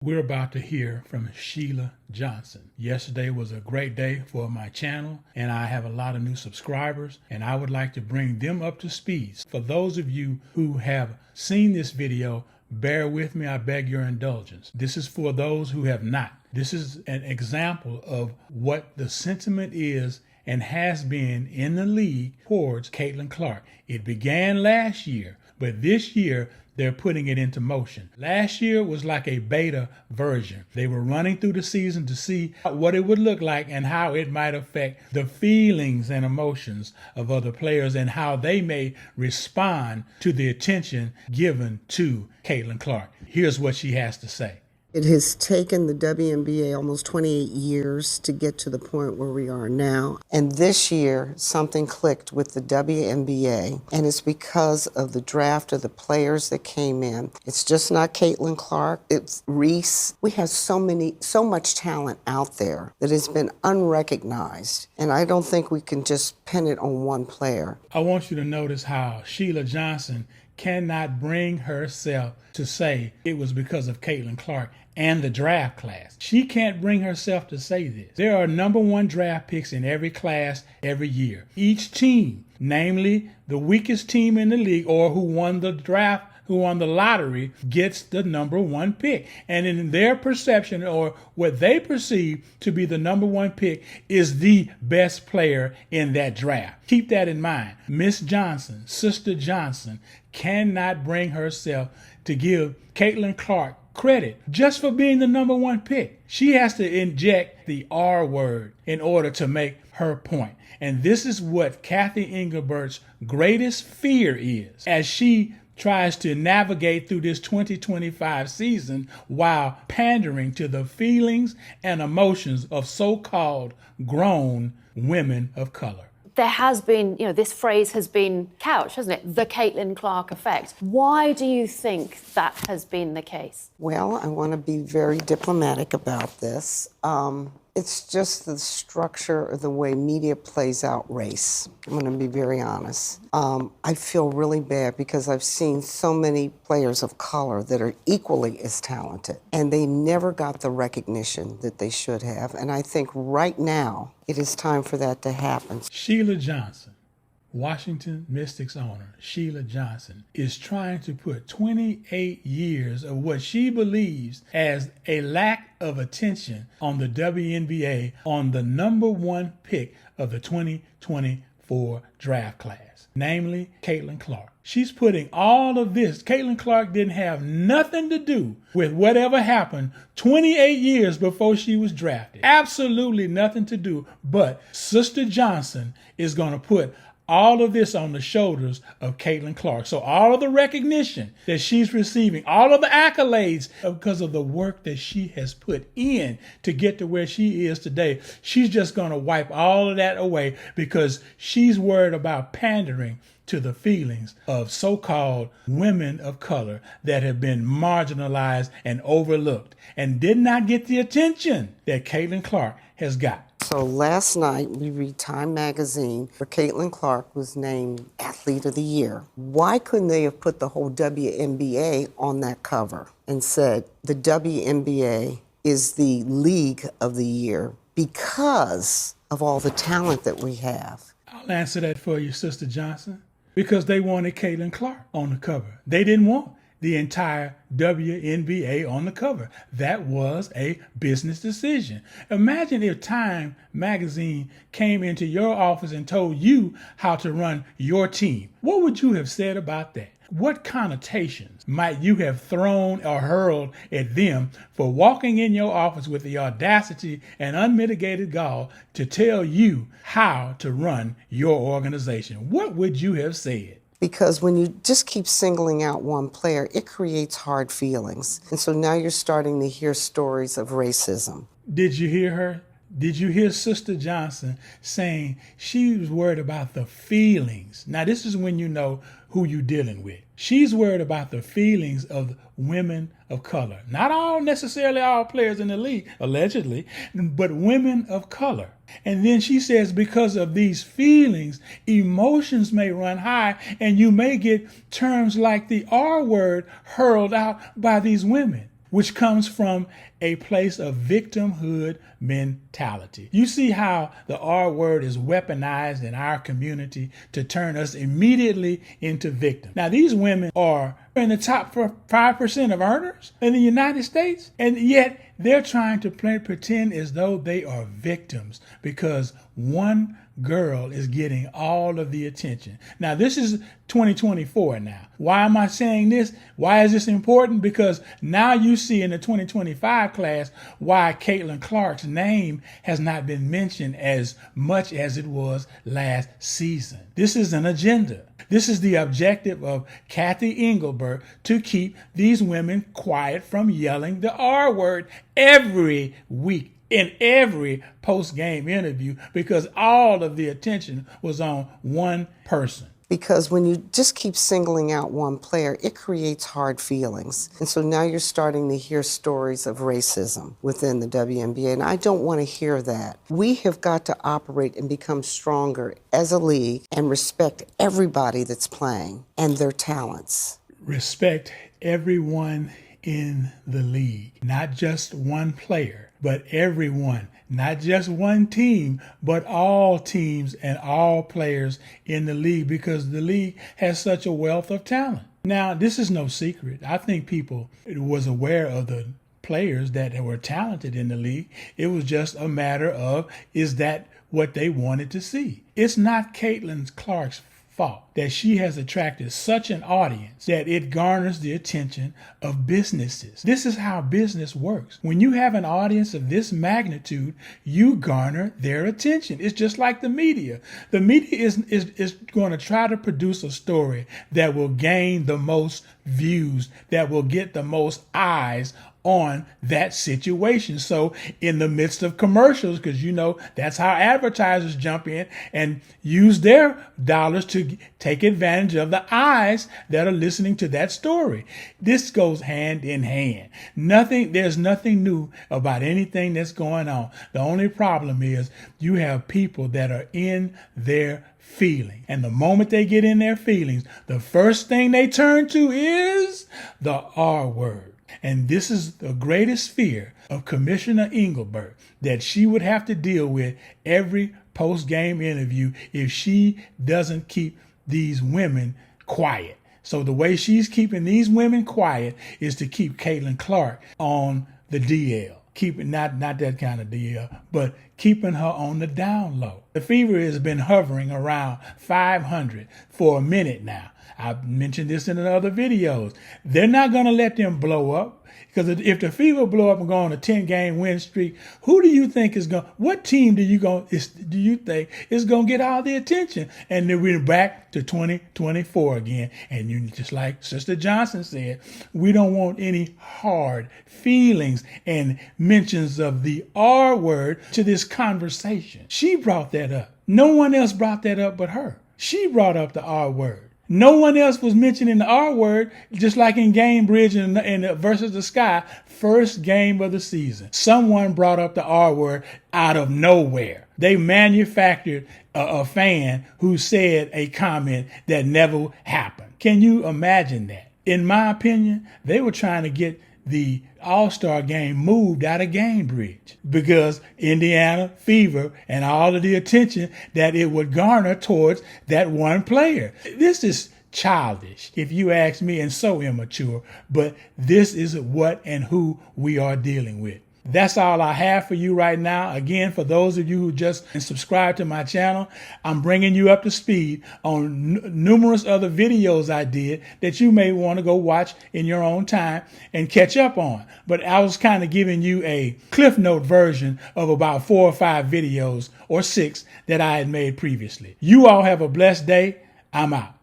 We're about to hear from Sheila Johnson. Yesterday was a great day for my channel, and I have a lot of new subscribers, and I would like to bring them up to speed. For those of you who have seen this video, bear with me, I beg your indulgence. This is for those who have not. This is an example of what the sentiment is and has been in the league towards Caitlin Clark. It began last year, but this year they're putting it into motion. Last year was like a beta version. They were running through the season to see what it would look like and how it might affect the feelings and emotions of other players and how they may respond to the attention given to Caitlin Clark. Here's what she has to say. It has taken the WNBA almost 28 years to get to the point where we are now. And this year, something clicked with the WNBA, and it's because of the draft of the players that came in. It's just not Caitlin Clark, it's Reese. We have so much talent out there that has been unrecognized, and I don't think we can just pin it on one player. I want you to notice how Sheila Johnson cannot bring herself to say it was because of Caitlin Clark and the draft class. She can't bring herself to say this. There are #1 draft picks in every class every year. Each team, namely the weakest team in the league or who won the draft, who won the lottery, gets the #1 pick. And in their perception, or what they perceive to be the #1 pick, is the best player in that draft. Keep that in mind. Miss Johnson, Sister Johnson, cannot bring herself to give Caitlin Clark credit just for being the #1 pick. She has to inject the R word in order to make her point. And this is what Kathy Englbert's greatest fear is as she tries to navigate through this 2025 season while pandering to the feelings and emotions of so-called grown women of color. There has been, this phrase has been couched, hasn't it? The Caitlin Clark effect. Why do you think that has been the case? Well, I want to be very diplomatic about this. It's just the structure of the way media plays out race. I'm going to be very honest. I feel really bad because I've seen so many players of color that are equally as talented, and they never got the recognition that they should have. And I think right now it is time for that to happen. Sheila Johnson, Washington Mystics owner Sheila Johnson, is trying to put 28 years of what she believes as a lack of attention on the WNBA on the #1 pick of the 2024 draft class, namely Caitlin Clark. She's putting all of this. Caitlin Clark didn't have nothing to do with whatever happened 28 years before she was drafted. Absolutely nothing to do, but Sister Johnson is going to put all of this on the shoulders of Caitlin Clark. So all of the recognition that she's receiving, all of the accolades because of the work that she has put in to get to where she is today, she's just going to wipe all of that away because she's worried about pandering to the feelings of so-called women of color that have been marginalized and overlooked and did not get the attention that Caitlin Clark has got. So last night we read Time magazine where Caitlin Clark was named Athlete of the Year. Why couldn't they have put the whole WNBA on that cover and said the WNBA is the league of the year because of all the talent that we have? I'll answer that for you, Sister Johnson. Because they wanted Caitlin Clark on the cover. They didn't want the entire WNBA on the cover. That was a business decision. Imagine if Time magazine came into your office and told you how to run your team. What would you have said about that? What connotations might you have thrown or hurled at them for walking in your office with the audacity and unmitigated gall to tell you how to run your organization? What would you have said? Because when you just keep singling out one player, it creates hard feelings. And so now you're starting to hear stories of racism. Did you hear her? Did you hear Sister Johnson saying she was worried about the feelings? Now, this is when you know who you're dealing with. She's worried about the feelings of women of color. Not all necessarily all players in the league, allegedly, but women of color. And then she says because of these feelings, emotions may run high and you may get terms like the R word hurled out by these women. which comes from a place of victimhood mentality. You see how the R word is weaponized in our community to turn us immediately into victims. Now, these women are in the top 5% of earners in the United States, and yet they're trying to pretend as though they are victims because one girl is getting all of the attention. Now, this is 2024 now. Why am I saying this? Why is this important? Because now you see in the 2025 class why Caitlin Clark's name has not been mentioned as much as it was last season. This is an agenda. This is the objective of Kathy Englbert, to keep these women quiet from yelling the R word every week in every post-game interview, because all of the attention was on one person. Because when you just keep singling out one player, it creates hard feelings. And so now you're starting to hear stories of racism within the WNBA, and I don't want to hear that. We have got to operate and become stronger as a league and respect everybody that's playing and their talents. Respect everyone in the league, not just one player, but everyone. Not just one team, but all teams and all players in the league, because the league has such a wealth of talent. Now, this is no secret. I think people was aware of the players that were talented in the league. It was just a matter of, is that what they wanted to see? It's not Caitlin Clark's fault that she has attracted such an audience that it garners the attention of businesses. This is how business works. When you have an audience of this magnitude, you garner their attention. It's just like the media. The media is going to try to produce a story that will gain the most views, that will get the most eyes on that situation. So in the midst of commercials, because you know that's how advertisers jump in and use their dollars to take advantage of the eyes that are listening to that story. This goes hand in hand. There's nothing new about anything that's going on. The only problem is you have people that are in their feeling. And the moment they get in their feelings, the first thing they turn to is the R word. And this is the greatest fear of Commissioner Englbert, that she would have to deal with every post-game interview if she doesn't keep these women quiet. So the way she's keeping these women quiet is to keep Caitlin Clark on the DL. Keeping not that kind of DL, but keeping her on the down low. The fever has been hovering around 500 for a minute now. I've mentioned this in other videos. They're not going to let them blow up, because if the Fever blow up and go on a 10-game win streak, who do you think is going? What team do you think is going to get all the attention? And then we're back to 2024 again. And you, just like Sister Johnson said, we don't want any hard feelings and mentions of the R word to this conversation. She brought that up. No one else brought that up but her. She brought up the R word. No one else was mentioning the R word, just like in Game Bridge and versus the Sky, first game of the season. Someone brought up the R word out of nowhere. They manufactured a fan who said a comment that never happened. Can you imagine that? In my opinion, they were trying to get the All-Star game moved out of Game Bridge because Indiana Fever and all of the attention that it would garner towards that one player. This is childish, if you ask me, and so immature, but this is what and who we are dealing with. That's all I have for you right now. Again, for those of you who just subscribed to my channel, I'm bringing you up to speed on numerous other videos I did that you may want to go watch in your own time and catch up on. But I was kind of giving you a Cliff Note version of about 4 or 5 videos or 6 that I had made previously. You all have a blessed day. I'm out.